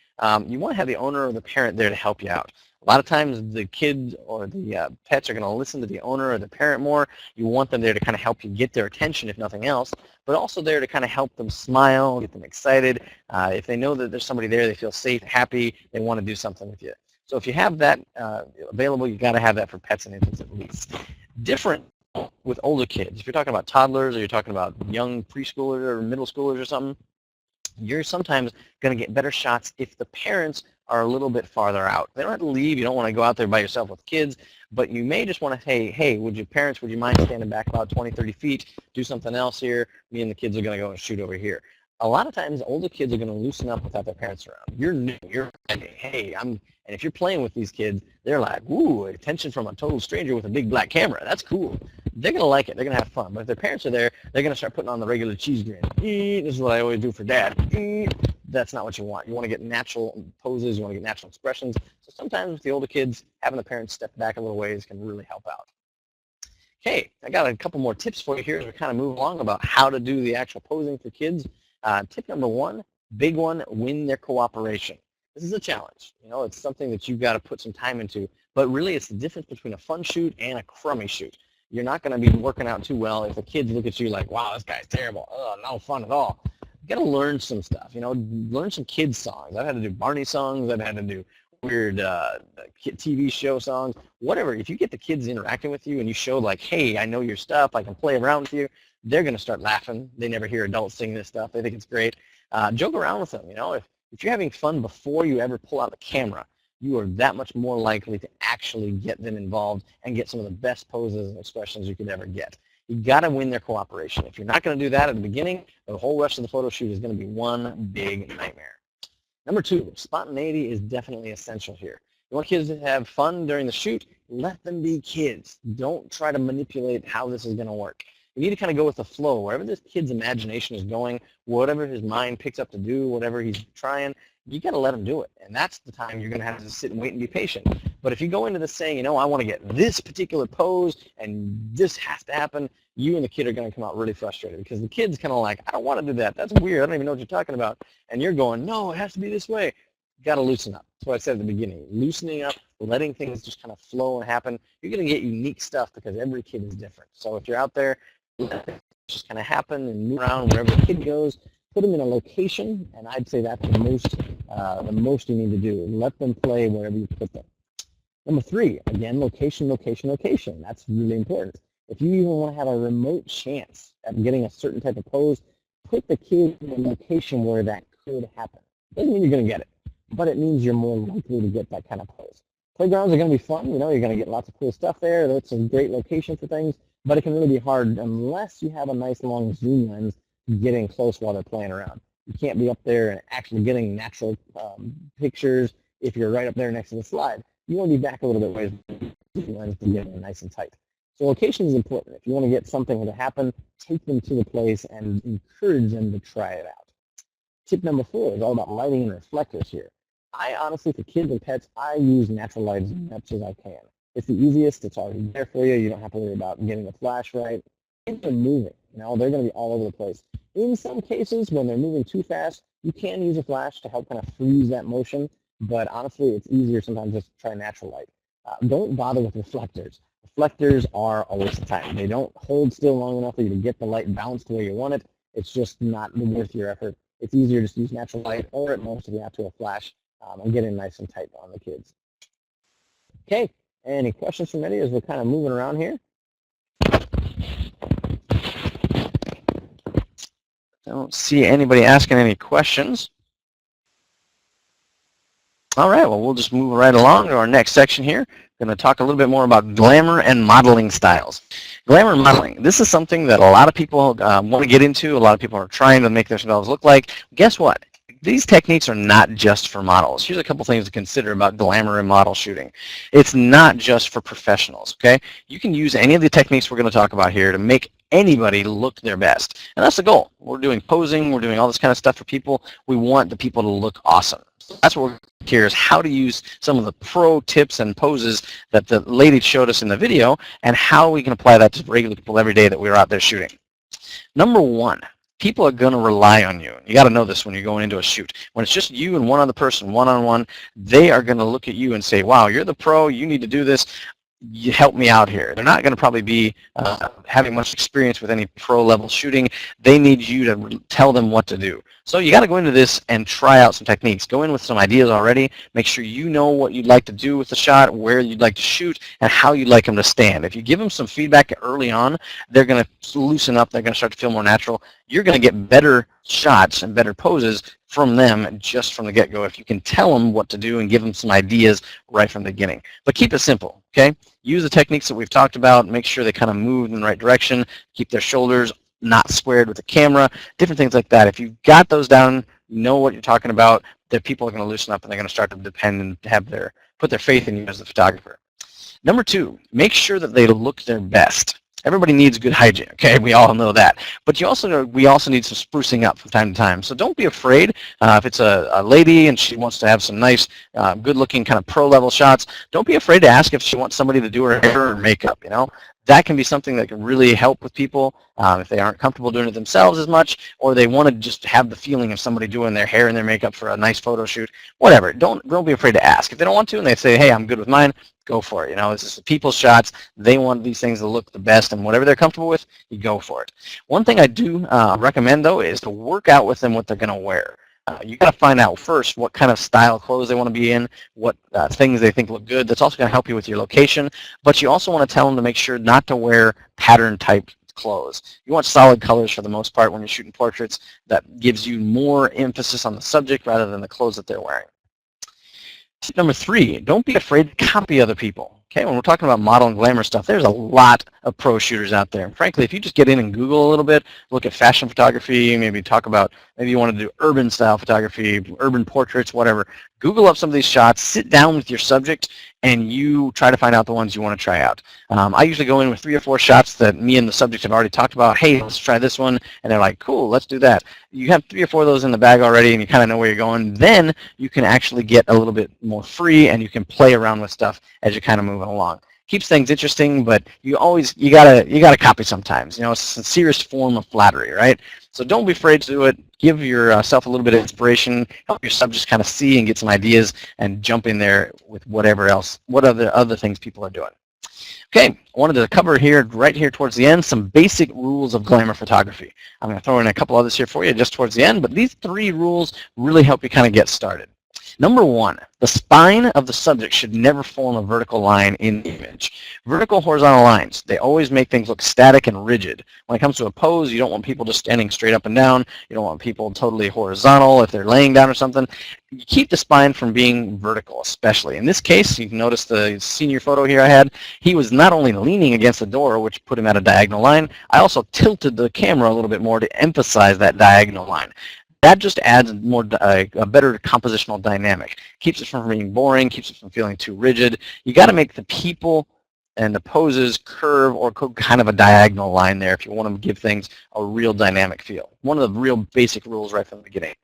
You want to have the owner or the parent there to help you out. A lot of times the kids or the pets are going to listen to the owner or the parent more. You want them there to kind of help you get their attention, if nothing else, but also there to kind of help them smile, get them excited. If they know that there's somebody there, they feel safe, happy, they want to do something with you. So if you have that available, you got to have that for pets and infants at least. Different with older kids. If you're talking about toddlers or you're talking about young preschoolers or middle schoolers or something, you're sometimes going to get better shots if the parents are a little bit farther out. They don't have to leave. You don't want to go out there by yourself with kids, but you may just want to say, hey, would you mind standing back about 20, 30 feet, do something else here? Me and the kids are going to go and shoot over here. A lot of times, older kids are going to loosen up without their parents around. You're new. You're like, hey, and if you're playing with these kids, they're like, ooh, attention from a total stranger with a big black camera. That's cool. They're going to like it. They're going to have fun. But if their parents are there, they're going to start putting on the regular cheese grin. This is what I always do for dad. That's not what you want. You want to get natural poses. You want to get natural expressions. So sometimes with the older kids, having the parents step back a little ways can really help out. Okay, I got a couple more tips for you here as we kind of move along about how to do the actual posing for kids. Tip number one, big one, win their cooperation. This is a challenge. You know, it's something that you've got to put some time into, but really it's the difference between a fun shoot and a crummy shoot. You're not going to be working out too well if the kids look at you like, wow, this guy's terrible. Oh, no fun at all. You got to learn some stuff, you know, learn some kids songs. I've had to do Barney songs. I've had to do weird TV show songs, whatever. If you get the kids interacting with you and you show like, hey, I know your stuff, I can play around with you, they're going to start laughing. They never hear adults sing this stuff. They think it's great. Joke around with them. You know, if you're having fun before you ever pull out the camera, you are that much more likely to actually get them involved and get some of the best poses and expressions you could ever get. You got to win their cooperation. If you're not going to do that at the beginning, the whole rest of the photo shoot is going to be one big nightmare. Number two, spontaneity is definitely essential here. You want kids to have fun during the shoot, let them be kids. Don't try to manipulate how this is going to work. You need to kind of go with the flow. Wherever this kid's imagination is going, whatever his mind picks up to do, whatever he's trying, you got to let him do it. And that's the time you're going to have to sit and wait and be patient. But if you go into this saying, you know, I want to get this particular pose and this has to happen, you and the kid are going to come out really frustrated because the kid's kind of like, I don't want to do that. That's weird. I don't even know what you're talking about. And you're going, no, it has to be this way. You got to loosen up. That's what I said at the beginning. Loosening up, letting things just kind of flow and happen. You're going to get unique stuff because every kid is different. So if you're out there, let it just kind of happen and move around wherever the kid goes. Put them in a location, and I'd say that's the most you need to do. Let them play wherever you put them. Number three, again, location, location, location. That's really important. If you even want to have a remote chance at getting a certain type of pose, put the kid in a location where that could happen. Doesn't mean you're going to get it, but it means you're more likely to get that kind of pose. Playgrounds are going to be fun. You know, you're going to get lots of cool stuff there. That's a great location for things, but it can really be hard unless you have a nice long zoom lens getting close while they're playing around. You can't be up there and actually getting natural pictures if you're right up there next to the slide. You want to be back a little bit ways to get it nice and tight. So location is important. If you want to get something to happen, take them to the place and encourage them to try it out. Tip number 4 is all about lighting and reflectors here. I honestly, for kids and pets, I use natural light as much as I can. It's the easiest. It's already there for you. You don't have to worry about getting the flash right. Kids are moving. You know, they're going to be all over the place. In some cases, when they're moving too fast, you can use a flash to help kind of freeze that motion. But honestly, it's easier sometimes just to try natural light. Don't bother with reflectors. Reflectors are a waste of time. They don't hold still long enough for you to get the light balanced the way you want it. It's just not worth your effort. It's easier just to use natural light, or at most if you have to, a flash, and get it nice and tight on the kids. Okay, any questions from Eddie as we're kind of moving around here? I don't see anybody asking any questions. All right, well, we'll just move right along to our next section here. Going to talk a little bit more about glamour and modeling styles. Glamour modeling, this is something that a lot of people want to get into. A lot of people are trying to make themselves look like. Guess what? These techniques are not just for models. Here's a couple things to consider about glamour and model shooting. It's not just for professionals, okay? You can use any of the techniques we're going to talk about here to make anybody look their best. And that's the goal. We're doing posing. We're doing all this kind of stuff for people. We want the people to look awesome. That's what we're here is how to use some of the pro tips and poses that the lady showed us in the video and how we can apply that to regular people every day that we're out there shooting. Number 1, people are going to rely on you. You got to know this when you're going into a shoot. When it's just you and one other person, one-on-one, they are going to look at you and say, wow, you're the pro, you need to do this. You help me out here. They're not going to probably be having much experience with any pro-level shooting. They need you to tell them what to do. So you got to go into this and try out some techniques. Go in with some ideas already. Make sure you know what you'd like to do with the shot, where you'd like to shoot, and how you'd like them to stand. If you give them some feedback early on, they're going to loosen up. They're going to start to feel more natural. You're going to get better shots and better poses from them just from the get-go if you can tell them what to do and give them some ideas right from the beginning. But keep it simple, okay? Use the techniques that we've talked about. Make sure they kind of move in the right direction. Keep their shoulders not squared with the camera, different things like that. If you've got those down, you know what you're talking about, that people are going to loosen up and they're going to start to depend and put their faith in you as the photographer. Number 2, make sure that they look their best. Everybody needs good hygiene, okay? We all know that. But we also need some sprucing up from time to time. So don't be afraid. If it's a lady and she wants to have some nice, good-looking kind of pro-level shots, don't be afraid to ask if she wants somebody to do her hair or makeup, you know? That can be something that can really help with people if they aren't comfortable doing it themselves as much, or they want to just have the feeling of somebody doing their hair and their makeup for a nice photo shoot. Whatever. Don't be afraid to ask. If they don't want to and they say, hey, I'm good with mine, go for it. You know, this is people's shots. They want these things to look the best, and whatever they're comfortable with, you go for it. One thing I do recommend, though, is to work out with them what they're going to wear. You got to find out first what kind of style clothes they want to be in, what things they think look good. That's also going to help you with your location, but you also want to tell them to make sure not to wear pattern type clothes. You want solid colors for the most part when you're shooting portraits. That gives you more emphasis on the subject rather than the clothes that they're wearing. Tip number 3, don't be afraid to copy other people. Okay, when we're talking about model and glamour stuff, there's a lot of pro shooters out there. And frankly, if you just get in and Google a little bit, look at fashion photography, maybe you want to do urban style photography, urban portraits, whatever. Google up some of these shots, sit down with your subject, and you try to find out the ones you want to try out. I usually go in with 3 or 4 shots that me and the subject have already talked about. Hey, let's try this one. And they're like, cool, let's do that. You have 3 or 4 of those in the bag already, and you kind of know where you're going. Then you can actually get a little bit more free, and you can play around with stuff as you're kind of moving along. Keeps things interesting, but you gotta copy sometimes. You know, it's the sincerest form of flattery, right? So don't be afraid to do it. Give yourself a little bit of inspiration. Help your subjects kind of see and get some ideas, and jump in there with whatever else, what other things people are doing. Okay, I wanted to cover here, right here towards the end, some basic rules of glamour photography. I'm going to throw in a couple others here for you just towards the end, but these 3 rules really help you kind of get started. Number 1, the spine of the subject should never form a vertical line in the image. Vertical, horizontal lines, they always make things look static and rigid. When it comes to a pose, you don't want people just standing straight up and down. You don't want people totally horizontal if they're laying down or something. You keep the spine from being vertical, especially. In this case, you can notice the senior photo here I had. He was not only leaning against the door, which put him at a diagonal line, I also tilted the camera a little bit more to emphasize that diagonal line. That just adds a better compositional dynamic. Keeps it from being boring, keeps it from feeling too rigid. You got to make the people and the poses curve or kind of a diagonal line there if you want to give things a real dynamic feel. One of the real basic rules right from the beginning.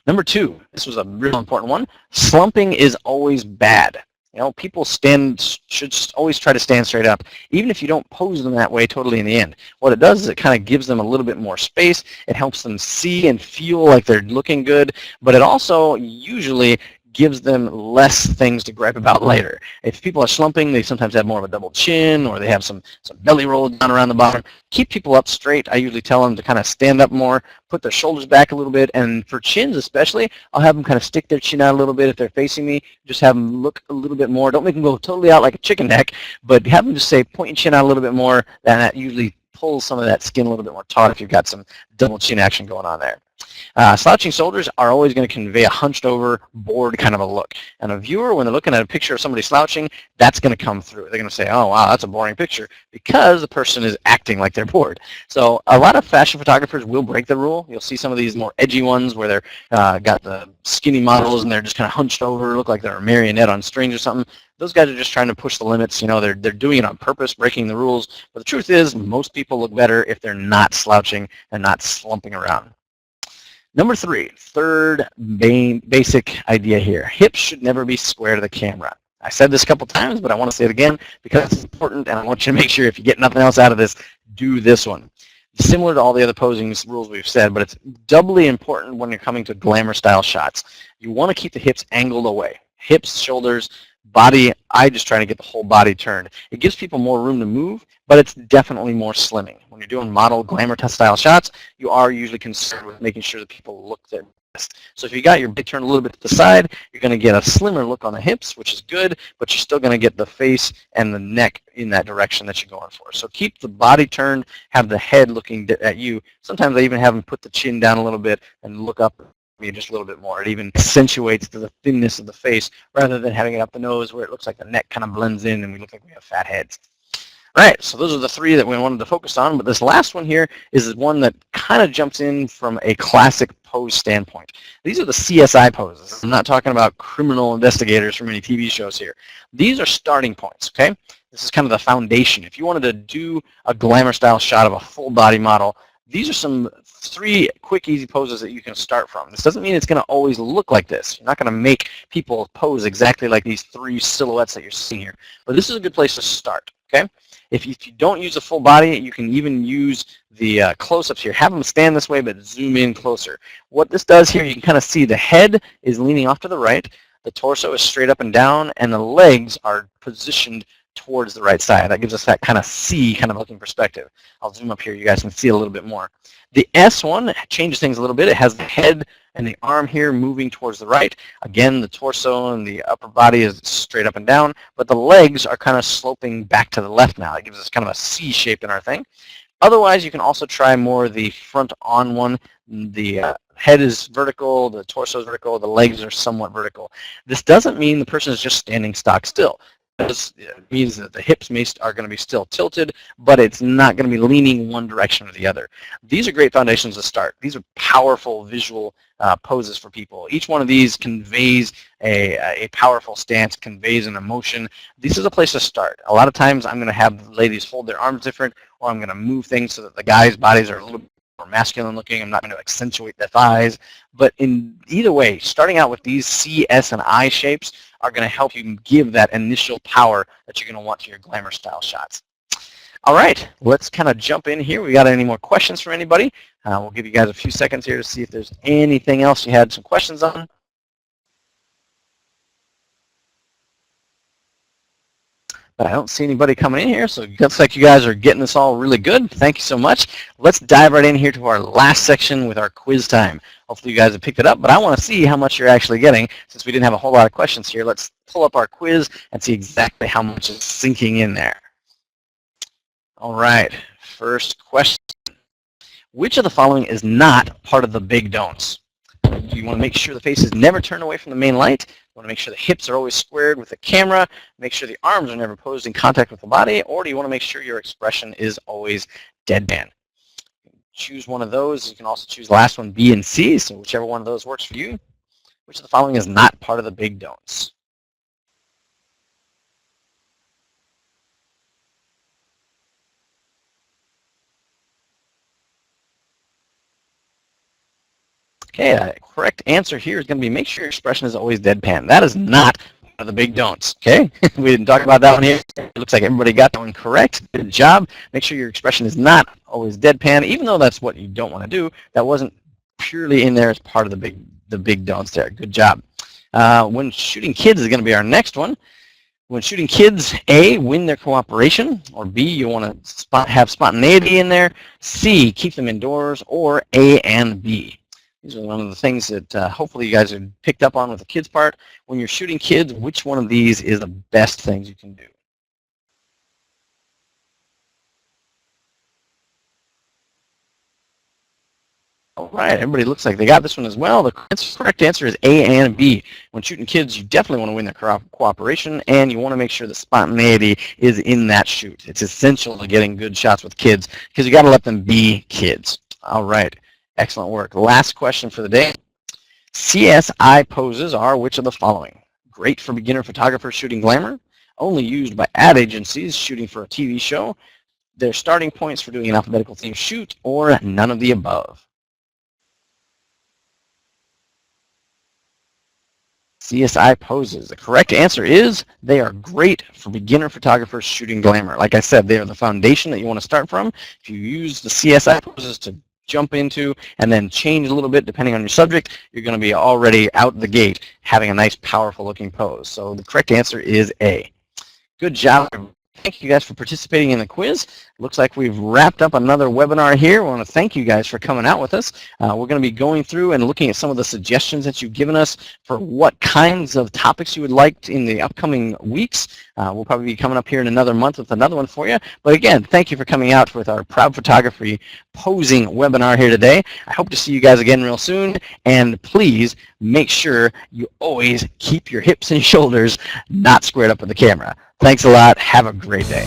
Number 2, this was a real important one. Slumping is always bad. You know, people should always try to stand straight up, even if you don't pose them that way totally in the end. What it does is it kind of gives them a little bit more space. It helps them see and feel like they're looking good, but it also usually gives them less things to gripe about later. If people are slumping, they sometimes have more of a double chin, or they have some belly roll down around the bottom. Keep people up straight. I usually tell them to kind of stand up more, put their shoulders back a little bit, and for chins especially, I'll have them kind of stick their chin out a little bit if they're facing me. Just have them look a little bit more. Don't make them go totally out like a chicken neck, but have them just say, point your chin out a little bit more, and that usually pulls some of that skin a little bit more taut if you've got some double chin action going on there. Slouching shoulders are always going to convey a hunched over, bored kind of a look. And a viewer, when they're looking at a picture of somebody slouching, that's going to come through. They're going to say, oh, wow, that's a boring picture, because the person is acting like they're bored. So a lot of fashion photographers will break the rule. You'll see some of these more edgy ones where they're got the skinny models and they're just kind of hunched over, look like they're a marionette on strings or something. Those guys are just trying to push the limits. You know, they're doing it on purpose, breaking the rules. But the truth is, most people look better if they're not slouching and not slumping around. Number 3, third basic idea here. Hips should never be square to the camera. I said this a couple times, but I want to say it again because it's important, and I want you to make sure if you get nothing else out of this, do this one. Similar to all the other posing rules we've said, but it's doubly important when you're coming to glamour style shots. You want to keep the hips angled away. Hips, shoulders, body, I just try to get the whole body turned. It gives people more room to move, but it's definitely more slimming. When you're doing model glamour style shots, you are usually concerned with making sure that people look their best. So if you got your body turned a little bit to the side, you're going to get a slimmer look on the hips, which is good, but you're still going to get the face and the neck in that direction that you're going for. So keep the body turned, have the head looking at you. Sometimes I even have them put the chin down a little bit and look up just a little bit more. It even accentuates the thinness of the face rather than having it up the nose where it looks like the neck kind of blends in and we look like we have fat heads. Right, so those are the three that we wanted to focus on, but this last one here is one that kind of jumps in from a classic pose standpoint. These are the CSI poses. I'm not talking about criminal investigators from any TV shows here. These are starting points, okay? This is kind of the foundation. If you wanted to do a glamour style shot of a full body model, these are some 3 quick, easy poses that you can start from. This doesn't mean it's going to always look like this. You're not going to make people pose exactly like these 3 silhouettes that you're seeing here. But this is a good place to start, okay? If you don't use a full body, you can even use the close-ups here. Have them stand this way, but zoom in closer. What this does here, you can kind of see the head is leaning off to the right, the torso is straight up and down, and the legs are positioned towards the right side. That gives us that kind of C kind of looking perspective. I'll zoom up here. You guys can see a little bit more. The S one changes things a little bit. It has the head and the arm here moving towards the right. Again, the torso and the upper body is straight up and down, but the legs are kind of sloping back to the left now. It gives us kind of a C shape in our thing. Otherwise, you can also try more the front on one. The head is vertical, the torso is vertical, the legs are somewhat vertical. This doesn't mean the person is just standing stock still. This means that the hips are going to be still tilted, but it's not going to be leaning one direction or the other. These are great foundations to start. These are powerful visual poses for people. Each one of these conveys a powerful stance, conveys an emotion. This is a place to start. A lot of times I'm going to have ladies hold their arms different, or I'm going to move things so that the guys' bodies are a little more masculine looking. I'm not going to accentuate the thighs. But in either way, starting out with these C, S, and I shapes are going to help you give that initial power that you're going to want to your glamour style shots. All right, let's kind of jump in here. We got any more questions from anybody? We'll give you guys a few seconds here to see if there's anything else you had some questions on. But I don't see anybody coming in here, so it looks like you guys are getting this all really good. Thank you so much. Let's dive right in here to our last section with our quiz time. Hopefully you guys have picked it up, but I want to see how much you're actually getting. Since we didn't have a whole lot of questions here, let's pull up our quiz and see exactly how much is sinking in there. All right, first question. Which of the following is not part of the big don'ts? You want to make sure the face is never turned away from the main light. You want to make sure the hips are always squared with the camera. Make sure the arms are never posed in contact with the body. Or do you want to make sure your expression is always deadpan? Choose one of those. You can also choose the last one, B and C, so whichever one of those works for you. Which of the following is not part of the big don'ts? Okay, the correct answer here is going to be make sure your expression is always deadpan. That is not one of the big don'ts, okay? We didn't talk about that one here. It looks like everybody got that one correct. Good job. Make sure your expression is not always deadpan, even though that's what you don't want to do. That wasn't purely in there as part of the big don'ts there. Good job. When shooting kids is going to be our next one. When shooting kids, A, win their cooperation, or B, you want to have spontaneity in there, C, keep them indoors, or A and B. These are one of the things that hopefully you guys have picked up on with the kids part. When you're shooting kids, which one of these is the best things you can do? All right, everybody looks like they got this one as well. The correct answer is A and B. When shooting kids, you definitely want to win their cooperation, and you want to make sure the spontaneity is in that shoot. It's essential to getting good shots with kids because you got to let them be kids. All right. Excellent work. Last question for the day. CSI poses are which of the following? Great for beginner photographers shooting glamour, only used by ad agencies shooting for a TV show, they're starting points for doing an alphabetical theme shoot, or none of the above. CSI poses. The correct answer is they are great for beginner photographers shooting glamour. Like I said, they are the foundation that you want to start from. If you use the CSI poses to jump into and then change a little bit depending on your subject, you're going to be already out the gate having a nice powerful looking pose. So the correct answer is A. Good job. Thank you guys for participating in the quiz. Looks like we've wrapped up another webinar here. I want to thank you guys for coming out with us. We're going to be going through and looking at some of the suggestions that you've given us for what kinds of topics you would like in the upcoming weeks. We'll probably be coming up here in another month with another one for you. But again, thank you for coming out with our Proud Photography posing webinar here today. I hope to see you guys again real soon. And please make sure you always keep your hips and shoulders not squared up with the camera. Thanks a lot. Have a great day.